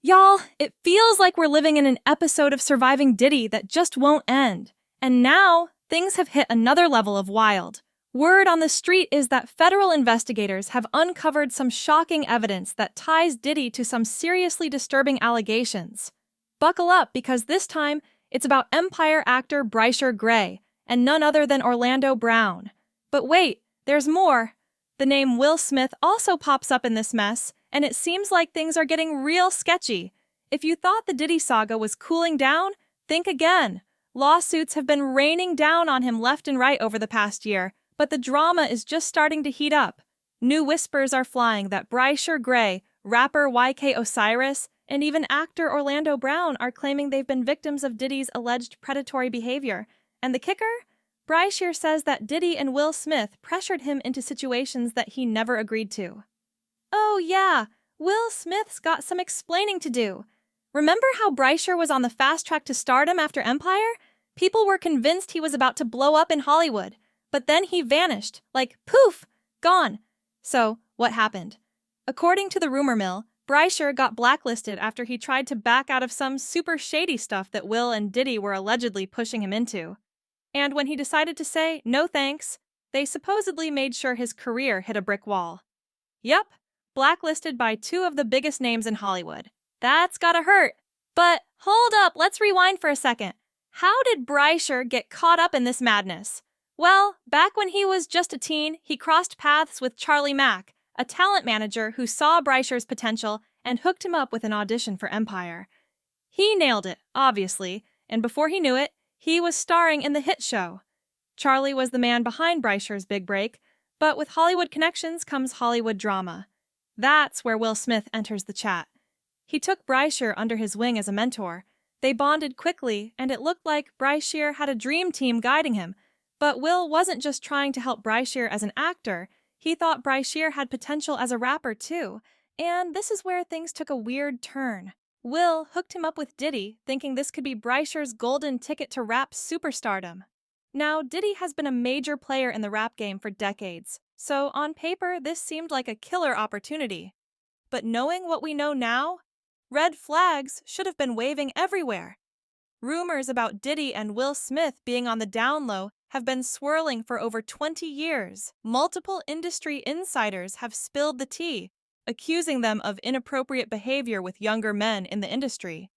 Y'all, it feels like we're living in an episode of Surviving Diddy that just won't end. And now, things have hit another level of wild. Word on the street is that federal investigators have uncovered some shocking evidence that ties Diddy to some seriously disturbing allegations. Buckle up, because this time, it's about Empire actor Bryshere Gray, and none other than Orlando Brown. But wait, there's more. The name Will Smith also pops up in this mess, and it seems like things are getting real sketchy. If you thought the Diddy saga was cooling down, think again. Lawsuits have been raining down on him left and right over the past year, but the drama is just starting to heat up. New whispers are flying that Bryshere Gray, rapper YK Osiris, and even actor Orlando Brown are claiming they've been victims of Diddy's alleged predatory behavior. And the kicker? Bryshere says that Diddy and Will Smith pressured him into situations that he never agreed to. Oh yeah, Will Smith's got some explaining to do. Remember how Bryshere was on the fast track to stardom after Empire? People were convinced he was about to blow up in Hollywood, but then he vanished, like poof, gone. So, what happened? According to the rumor mill, Bryshere got blacklisted after he tried to back out of some super shady stuff that Will and Diddy were allegedly pushing him into. And when he decided to say no thanks, they supposedly made sure his career hit a brick wall. Yup, blacklisted by two of the biggest names in Hollywood. That's gotta hurt. But hold up, let's rewind for a second. How did Bryshere get caught up in this madness? Well, back when he was just a teen, he crossed paths with Charlie Mack, a talent manager who saw Bryshere's potential and hooked him up with an audition for Empire. He nailed it, obviously, and before he knew it, he was starring in the hit show. Charlie was the man behind Bryshere's big break, but with Hollywood connections comes Hollywood drama. That's where Will Smith enters the chat. He took Bryshere under his wing as a mentor. They bonded quickly, and it looked like Bryshere had a dream team guiding him. But Will wasn't just trying to help Bryshere as an actor, he thought Bryshere had potential as a rapper too. And this is where things took a weird turn. Will hooked him up with Diddy, thinking this could be Bryshere's golden ticket to rap superstardom. Now, Diddy has been a major player in the rap game for decades, so on paper this seemed like a killer opportunity. But knowing what we know now, red flags should have been waving everywhere. Rumors about Diddy and Will Smith being on the down low have been swirling for over 20 years. Multiple industry insiders have spilled the tea, accusing them of inappropriate behavior with younger men in the industry.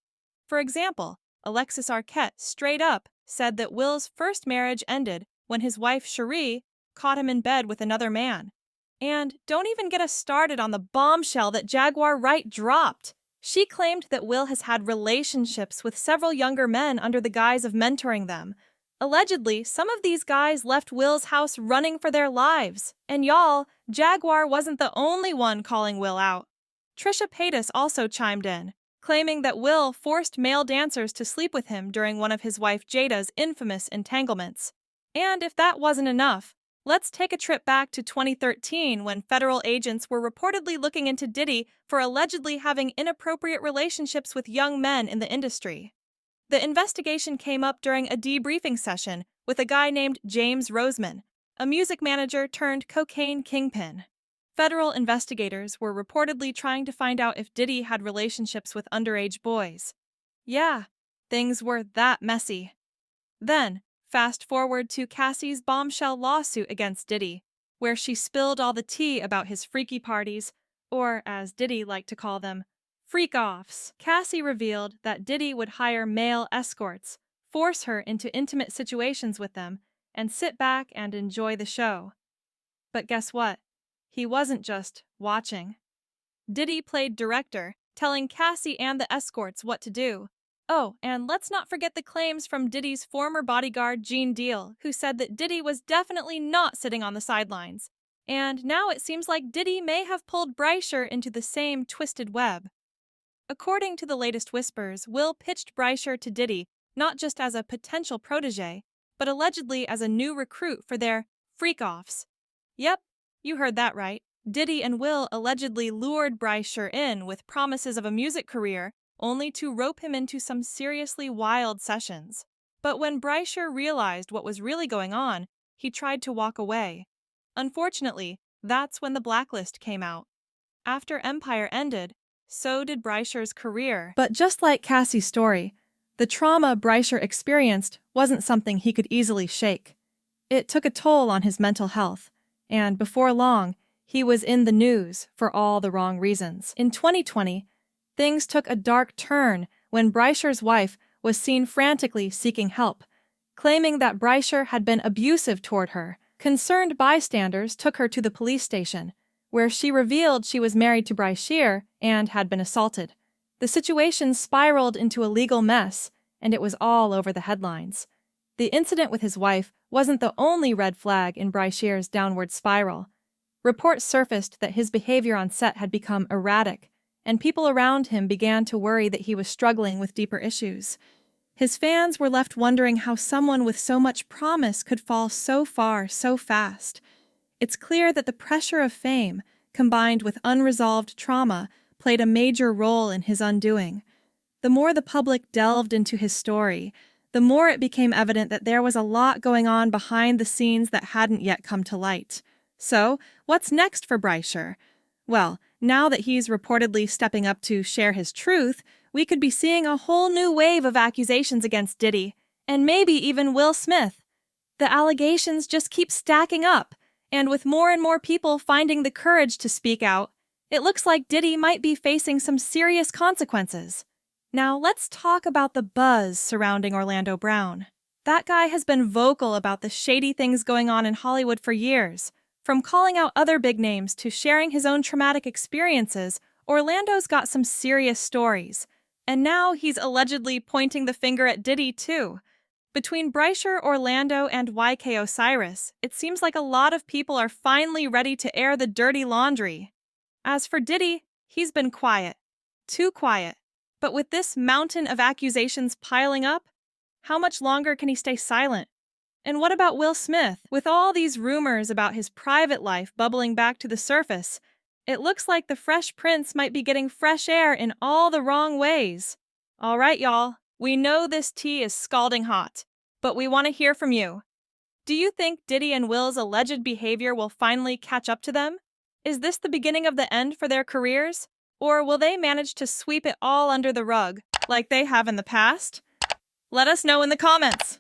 For example, Alexis Arquette straight up said that Will's first marriage ended when his wife Cherie caught him in bed with another man. And don't even get us started on the bombshell that Jaguar Wright dropped. She claimed that Will has had relationships with several younger men under the guise of mentoring them. Allegedly, some of these guys left Will's house running for their lives. And y'all, Jaguar wasn't the only one calling Will out. Trisha Paytas also chimed in, claiming that Will forced male dancers to sleep with him during one of his wife Jada's infamous entanglements. And if that wasn't enough, let's take a trip back to 2013 when federal agents were reportedly looking into Diddy for allegedly having inappropriate relationships with young men in the industry. The investigation came up during a debriefing session with a guy named James Roseman, a music manager turned cocaine kingpin. Federal investigators were reportedly trying to find out if Diddy had relationships with underage boys. Yeah, things were that messy. Then, fast forward to Cassie's bombshell lawsuit against Diddy, where she spilled all the tea about his freaky parties, or as Diddy liked to call them, freak-offs. Cassie revealed that Diddy would hire male escorts, force her into intimate situations with them, and sit back and enjoy the show. But guess what? He wasn't just watching. Diddy played director, telling Cassie and the escorts what to do. Oh, and let's not forget the claims from Diddy's former bodyguard Gene Deal, who said that Diddy was definitely not sitting on the sidelines. And now it seems like Diddy may have pulled Bryshere into the same twisted web. According to the latest whispers, Will pitched Bryshere to Diddy not just as a potential protege, but allegedly as a new recruit for their freak-offs. Yep, you heard that right. Diddy and Will allegedly lured Bryshere in with promises of a music career, only to rope him into some seriously wild sessions. But when Bryshere realized what was really going on, he tried to walk away. Unfortunately, that's when the blacklist came out. After Empire ended, so did Bryshere's career. But just like Cassie's story, the trauma Bryshere experienced wasn't something he could easily shake. It took a toll on his mental health, and before long, he was in the news for all the wrong reasons. In 2020, things took a dark turn when Bryshere's wife was seen frantically seeking help, claiming that Bryshere had been abusive toward her. Concerned bystanders took her to the police station, where she revealed she was married to Bryshere and had been assaulted. The situation spiraled into a legal mess, and it was all over the headlines. The incident with his wife wasn't the only red flag in Bryshere's downward spiral. Reports surfaced that his behavior on set had become erratic, and people around him began to worry that he was struggling with deeper issues. His fans were left wondering how someone with so much promise could fall so far so fast. It's clear that the pressure of fame, combined with unresolved trauma, played a major role in his undoing. The more the public delved into his story, the more it became evident that there was a lot going on behind the scenes that hadn't yet come to light. So, what's next for Bryshere? Well, now that he's reportedly stepping up to share his truth, we could be seeing a whole new wave of accusations against Diddy, and maybe even Will Smith. The allegations just keep stacking up, and with more and more people finding the courage to speak out, it looks like Diddy might be facing some serious consequences. Now let's talk about the buzz surrounding Orlando Brown. That guy has been vocal about the shady things going on in Hollywood for years. From calling out other big names to sharing his own traumatic experiences, Orlando's got some serious stories. And now he's allegedly pointing the finger at Diddy, too. Between Bryshere, Orlando, and YK Osiris, it seems like a lot of people are finally ready to air the dirty laundry. As for Diddy, he's been quiet. Too quiet. But with this mountain of accusations piling up, how much longer can he stay silent? And what about Will Smith? With all these rumors about his private life bubbling back to the surface, it looks like the Fresh Prince might be getting fresh air in all the wrong ways. All right, y'all, we know this tea is scalding hot, but we want to hear from you. Do you think Diddy and Will's alleged behavior will finally catch up to them? Is this the beginning of the end for their careers? Or will they manage to sweep it all under the rug, like they have in the past? Let us know in the comments.